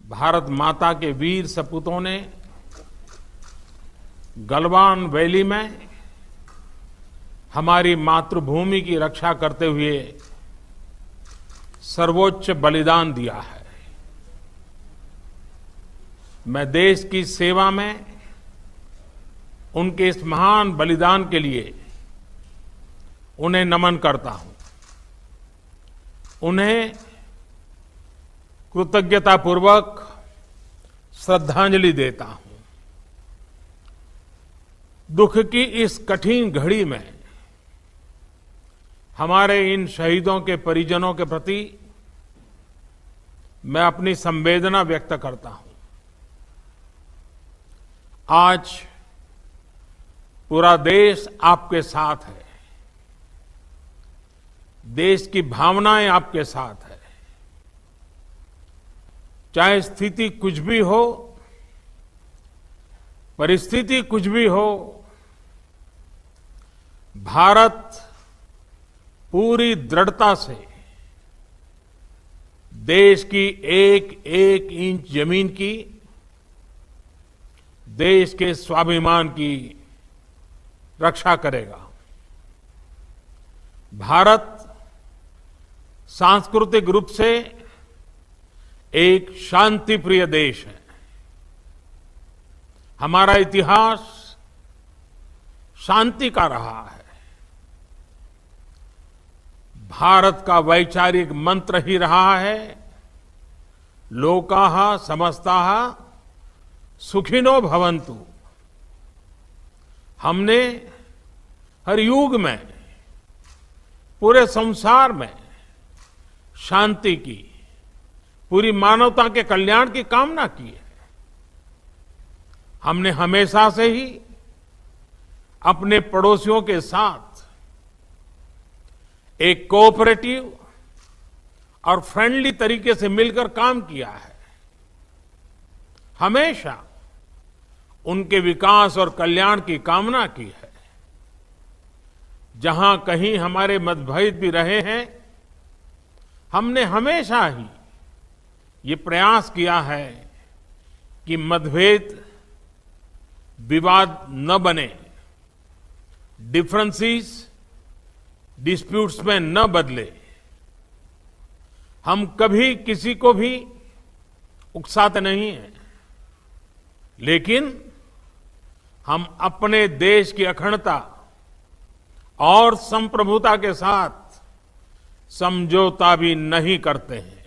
भारत माता के वीर सपूतों ने गलवान वैली में हमारी मातृभूमि की रक्षा करते हुए सर्वोच्च बलिदान दिया है। मैं देश की सेवा में उनके इस महान बलिदान के लिए उन्हें नमन करता हूं। उन्हें कृतज्ञतापूर्वक श्रद्धांजलि देता हूं। दुख की इस कठिन घड़ी में हमारे इन शहीदों के परिजनों के प्रति मैं अपनी संवेदना व्यक्त करता हूं। आज पूरा देश आपके साथ है। देश की भावनाएं आपके साथ है। चाहे स्थिति कुछ भी हो, परिस्थिति कुछ भी हो, भारत पूरी दृढ़ता से देश की एक एक इंच जमीन की, देश के स्वाभिमान की रक्षा करेगा। भारत सांस्कृतिक रूप से एक शांति प्रिय देश है। हमारा इतिहास शांति का रहा है। भारत का वैचारिक मंत्र ही रहा है, लोकाः समस्ताः सुखिनो भवन्तु। हमने हर युग में, पूरे संसार में शांति की, पूरी मानवता के कल्याण की कामना की है। हमने हमेशा से ही अपने पड़ोसियों के साथ एक कोऑपरेटिव और फ्रेंडली तरीके से मिलकर काम किया है। हमेशा उनके विकास और कल्याण की कामना की है। जहां कहीं हमारे मतभेद भी रहे हैं, हमने हमेशा ही ये प्रयास किया है कि मतभेद विवाद न बने, डिफरेंसेस डिस्प्यूट्स में न बदले। हम कभी किसी को भी उकसाते नहीं हैं, लेकिन हम अपने देश की अखंडता और संप्रभुता के साथ समझौता भी नहीं करते हैं।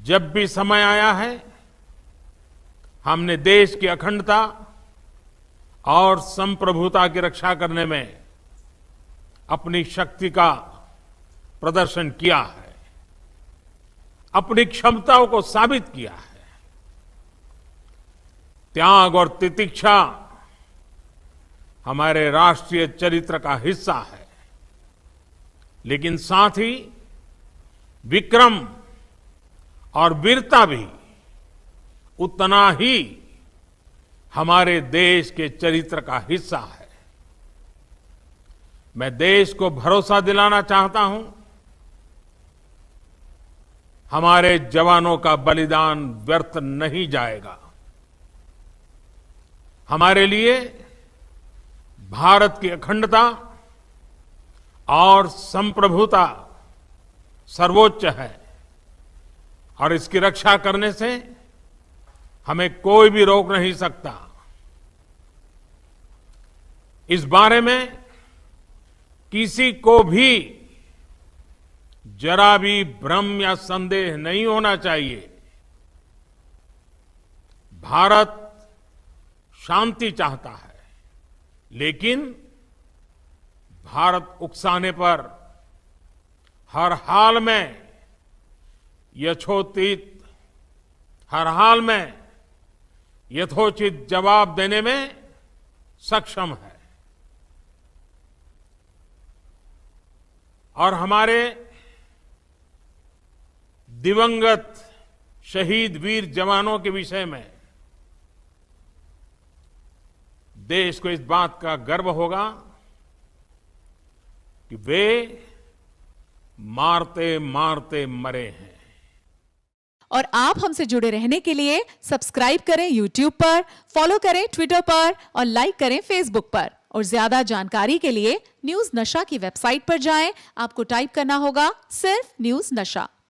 जब भी समय आया है, हमने देश की अखंडता और संप्रभुता की रक्षा करने में अपनी शक्ति का प्रदर्शन किया है, अपनी क्षमताओं को साबित किया है। त्याग और तितिक्षा हमारे राष्ट्रीय चरित्र का हिस्सा है, लेकिन साथ ही विक्रम और वीरता भी उतना ही हमारे देश के चरित्र का हिस्सा है। मैं देश को भरोसा दिलाना चाहता हूं, हमारे जवानों का बलिदान व्यर्थ नहीं जाएगा। हमारे लिए भारत की अखंडता और संप्रभुता सर्वोच्च है, और इसकी रक्षा करने से हमें कोई भी रोक नहीं सकता। इस बारे में किसी को भी जरा भी भ्रम या संदेह नहीं होना चाहिए। भारत शांति चाहता है, लेकिन भारत उकसाने पर हर हाल में हर हाल में यथोचित जवाब देने में सक्षम है। और हमारे दिवंगत शहीद वीर जवानों के विषय में देश को इस बात का गर्व होगा कि वे मारते मारते मरे हैं। और आप हमसे जुड़े रहने के लिए सब्सक्राइब करें YouTube पर, फॉलो करें ट्विटर पर और लाइक करें Facebook पर। और ज्यादा जानकारी के लिए न्यूज नशा की वेबसाइट पर जाएं। आपको टाइप करना होगा सिर्फ न्यूज नशा।